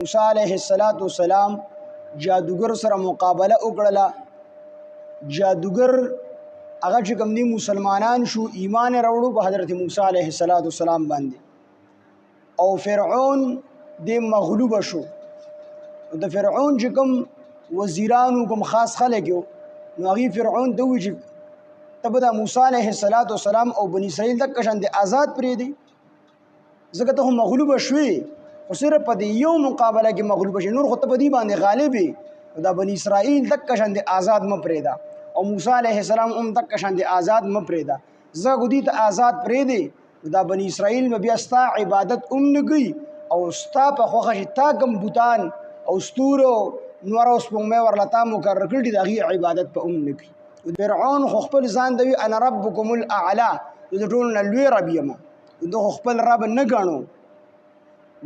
موسی علیه السلام جادوګر سره مقابله وکړه. جادوګر هغه چې کوم دي مسلمانان شو، ایمان راوړو په حضرت موسی علیه السلام باندې، او فرعون د مغلوب شو. د فرعون چې کوم وزیرانو کوم خاص خلک یو، نو هغه فرعون ته وی چې ته به د موسی علیه السلام او بنی اسرائیل د کشان د آزاد پرې دی، ځکه ته هم مغلوب شوي، خو صرف په دې یو مقابله کې مغلوب شي، نور خو ته په دې باندې غالب یې. د بنی اسرائیل د کشان د آزاد م پرېږده، او موسی علیه السلام هم د کشان د آزاد م پرېږده. زه خو دې ته آزاد پرېږدې، دا بنی اسرائیل به بیا ستا عبادت هم نه کوي، او ستا په خوښه چې تا کوم بوتان او ستورو نور او سپوږمۍ ورله تا مقرر کړي دي، د هغې عبادت په هم نه کوي. فرعون خو خپل ځان ته وي انا ربکم الاعلی، زه د ټولو نه لوی رب یم. ده خو خپل رب نه ګڼو،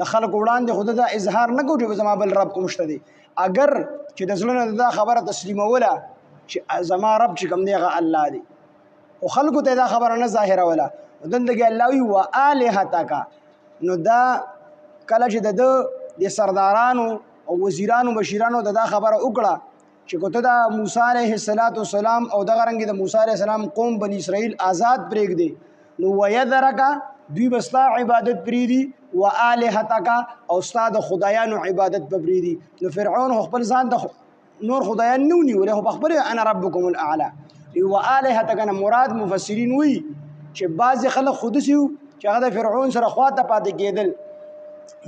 د خلکو وړاندې خو دا اظهار نه کوي چې زما بل رب کوم شته دی. اگر چې د زړه نه دا خبره تسلیموله چې زما رب چې کوم دی هغه الله دی، خو خلکو ته دا خبره نه ظاهروله. دلته کې الله وي وآلهتک، نو دا کله چې د سردارانو او وزیرانو بشیرانو دا خبره وکړه چې کو ته د موسی علیه السلام او دغه رنګ د موسی علیه السلام قوم بنی اسرائیل آزاد پرېږدي، نو ویذرک دوی بستا عبادت پرېږدي، وآلهتک او ستا د خدایانو عبادت به پرېږدي. نو فرعون خپل ځان ته نور خدایان نه ونیولې، خو په خپله انا ربکم الاعلی. وآلهتک نه مراد مفسرین وایي چې بعضې خلک خو داسې وو چې هغه د فرعون سره خواته پاتې کېدل،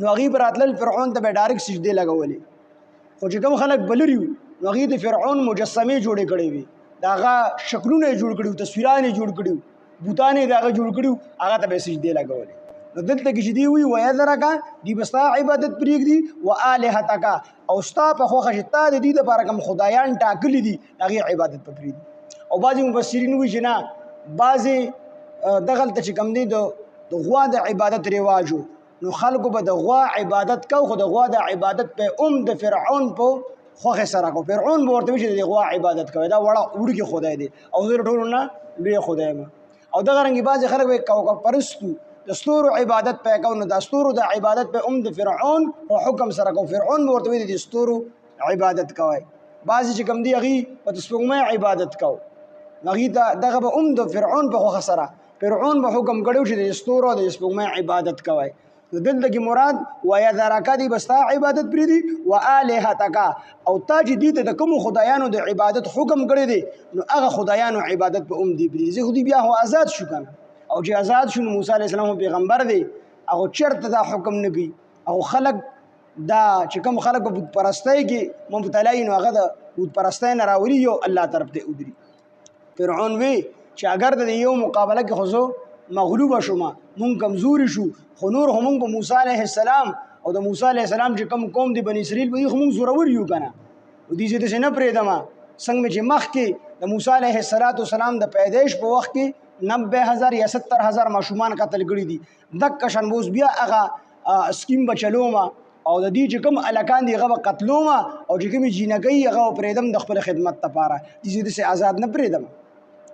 نو هغوی به راتلل فرعون ته به یې ډایرکټ سجدې لګولې. خو چې کوم خلک بلري وو، نو هغوی د فرعون مجسمې جوړې کړې وي، د هغه شکلونه یې جوړ کړي وو، تصویران یې جوړ کړي وو، بوتان یې د هغه جوړ کړي وو، هغه ته به یې سجدې لګولې. نو دلته کې چې دوی وایي ویذرک، دوی به ستا عبادت پرېږدي، وآلهتک او ستا په خوښه چې تا د دې دپاره کوم خدایان ټاکلي دي د هغې عبادت به پرېږدي. او بعضې مفسرین وایي چې نه، بعضې دغلته چې کوم دی د غوا د عبادت رواج و، نو خلکو به د غوا عبادت کو، خو د غوا د عبادت په د فرعون په خوښې سره کو. فرعون به ورته وایي چې د غوا عبادت کوي، دا وړه وړوکی خدای دی او زه د ټولو نه لوی خدای یم. او دغه رنګې بعضې خلک به کوکب پرستو د ستورو عبادت پې کو، نو د ستورو د عبادت په د فرعون په حکم سره کو. فرعون به ورته وایي د ستورو عبادت کوئ. بعضې چې کوم دی هغوی په د سپوږمۍ عبادت کو، هغوی ته دغه به د فرعون په خوښه سره فرعون به حکم کړی چې د ستورو او د سپوږمۍ عبادت کوئ. نو دلته کې مراد ویذرک دی به ستا عبادت پرېږدي، وآلهتک او تا چې دې ته د کومو خدایانو د عبادت حکم کړی دی، نو هغه خدایانو عبادت به هم دې پرېږدي. خو دوی بیا خو آزاد شو که نه، او چې آزاد شو نو موسی علیه السلام پیغمبر دی، هغه چېرته دا حکم نه کوي. او خلک دا چې کوم خلک په بت پرستۍ کې مبتلا وي، نو هغه د بت پرستۍ نه راولي یو الله طرف ته ودري. فرعون وی چې اگر د یو مقابله کې خو زه مغلوبه شوم، مونږ کمزوري شو، خو نور خو مونږ په موسی علیه السلام او د موسی علیه السلام چې کوم قوم دی بني اسرائیل به خو مونږ زورور یو که نه، دوی زه داسې نه پرېږدم. څنګه چې مخکې د موسی علیه السلام د پیدایش په وخت کې 90,000 یا 70,000 ماشومان قتل کړي دي، دقه شان به اوس بیا هغه سکیم به چلوم، او د دې چې کوم هلکان دي هغه به قتلوم، او چې کومې جینکۍ هغه به پرېږدم د خپل خدمت لپاره، دې زه داسې آزاد نه پرېږدم.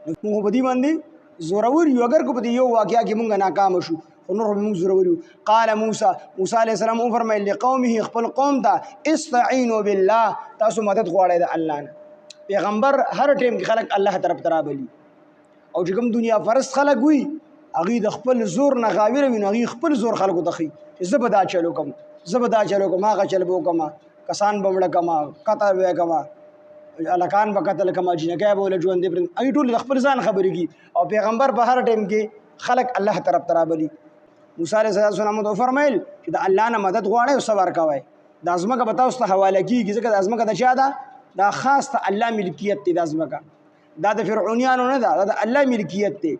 نو موږ په دې باندې زورور یو، اگر کو په یو واقعیا کې مونږ ناکام شو، خو نور مونږ زورور یو. قال موسی علیه السلام وفرمایل لقومه خپل قوم ته استعینوا بالله، تاسو مدد غواړئ د الله نه. پیغمبر هر ټیم کې خلک الله طرف ته رابلي، او چې کوم دنیا پرست خلک وي هغوی د خپل زور نه غاویره وي، نو هغوی خپل زور خلکو ته ښي چې زه به دا چل وکړم، زه به دا چل وکړم، هغه چل به وکړم، کسان به مړه کړم، قتل به یې کړم، هلکان به قتل کړم، جینکۍ به له ژوندۍ پرېږدم. هغوی ټول د خپل ځان خبرې کوي، او پیغمبر په هر ټیم کې خلک الله طرف ته رابلي. موسی علیه السلام ته وفرمیل چې د الله نه مدد غواړئ او صبر کوئ، دا ځمکه به تاسو ته حواله کېږي، ځکه دا ځمکه د چا ده؟ دا خاص د الله ملکیت دی. دا ځمکه دا د فرعونیانو نه ده، دا د الله ملکیت دی.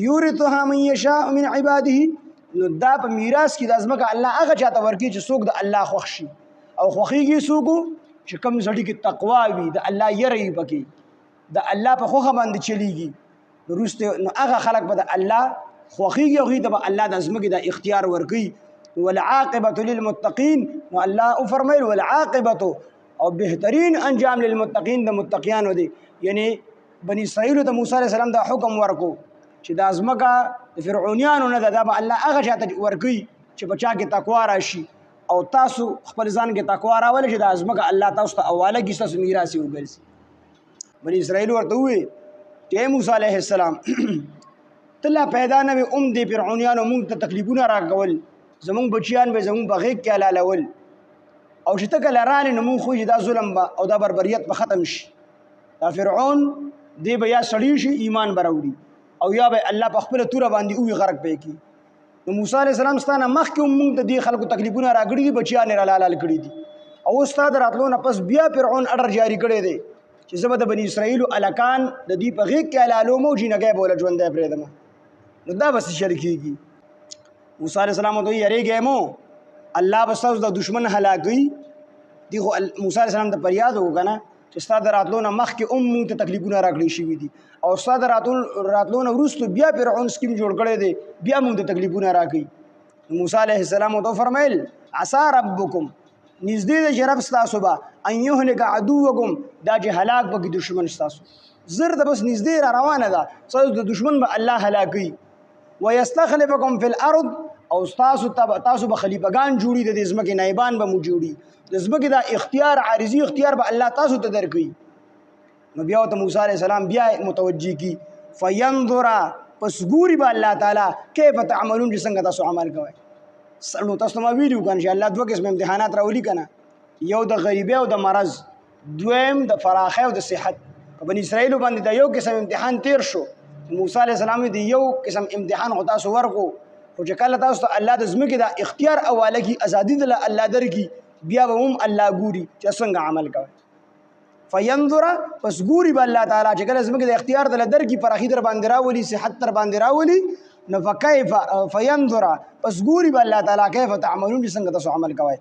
یورثها من یشاء من عباده، نو دا په میراث کې دا ځمکه الله هغه چاته ورکوي چې څوک د الله خوښ شي، او خوښېږي څوک چې کوم سړي کې تقوا وي، د الله یره وي پکې، د الله په خوښه باندې چلیږي، وروسته نو هغه خلک به د الله خوښېږي، هغوی ته به الله د ځمکې د اختیار ورکوي. والعاقبة للمتقین، نو الله وفرمیل والعاقبة او بهترین انجام للمتقین د متقیانو دی. یعنی بني اسرائیلو ته موسی علیه السلام دا حکم ورکو چې دا ځمکه د فرعونیانو نه ده، دا به الله هغه چاته ورکوي چې په چا کې تقوا راشي، او تاسو خپل ځان کې تقوا راولئ چې دا ځمکه الله تاسو ته حواله کړي ستاسو میراث یې وګرځي. بني اسرائیل ورته وویل چې موسی علیه السلام ته لا پیدا نه وې دې فرعونیانو موږ ته تکلیفونه راکول، زمونږ بچیان به زمونږ په غېږ کې حلالول، او چې ته کله رانې نو موږ خو چې دا ظلم به او دا بربریت به ختم شي. دا فرعون دی به یا سړی شي ایمان به راوړي او یا به الله په خپله توره باندې اوي غرق به یې کړي. نو موسی علیه السلام ستا نه مخکې هم موږ ته دې خلکو تکلیفونه راکړي دي، بچیان یې رالال کړي دي، او اوس ستا د راتلو نه پس بیا فرعون اډر جاري کړی دی چې زه به د بني اسرائیلو هلکان د دوی په غېږ کې حلالوم او جینګی به ورله ژوندی پرېږدم. نو دا به څه چل کېږي؟ موسی علیه السلام ورته وایي یریږئ مو، الله به ستاسو د دشمن هلاکوي. دي خو موسی علیه السلام ته فریاد وکړو که نه چې ستا د راتلو نه مخکې هم موږ ته تکلیفونه راکړی شوي دي، او ستا د راتلو نه وروستو بیا فرعون سکیم جوړ کړی دی، بیا موږ ته تکلیفونه راکوي. موسی علیه السلام ورته وفرمیل عسى ربکم، نږدې دی چې رب ستاسو به ان یهلک عدوکم، دا چې هلاک به کړي دشمن ستاسو، زر ته بس نږدې را روانه ده، ستاسو د دشمن به الله هلاکوي. ویستخلفکم فی الارض، او تاسو به خلیفګان جوړي، د دې ځمکې نایبان به مو جوړي، د ځمکې دا اختیار عارضي اختیار به الله تاسو ته درکوي. نو بیا ورته موسی علیه السلام بیا متوجه کی فینظر، پس ګوري به الله تعالی کیف تعملون، چې څنګه تاسو عمل کوئ. نو تاسو ما ویلو که چې الله دوه قسم امتحانات راولي که نه، یو د غریبۍ او د مرض، دویم د فراخۍ او د صحت. په بني اسرائیلو باندې دا یو قسم امتحان تیر شو، موسی علیه السلام د یو قسم امتحان خو تاسو ورکو، خو چې کله تاسو ته الله د ځمکې دا اختیار حواله کړي، ازادي د الله درکړي، بیا به هم الله ګوري چې څنګه عمل کوي. فینظر، پس ګوري به الله تعالی چې کله ځمکې د اختیار دله درکړي، پراخي در باندې راولي، صحت در باندې راولي، نو فینظر، پس ګوري به الله تعالی کیف تعملون، چې څنګه تاسو عمل کوئ.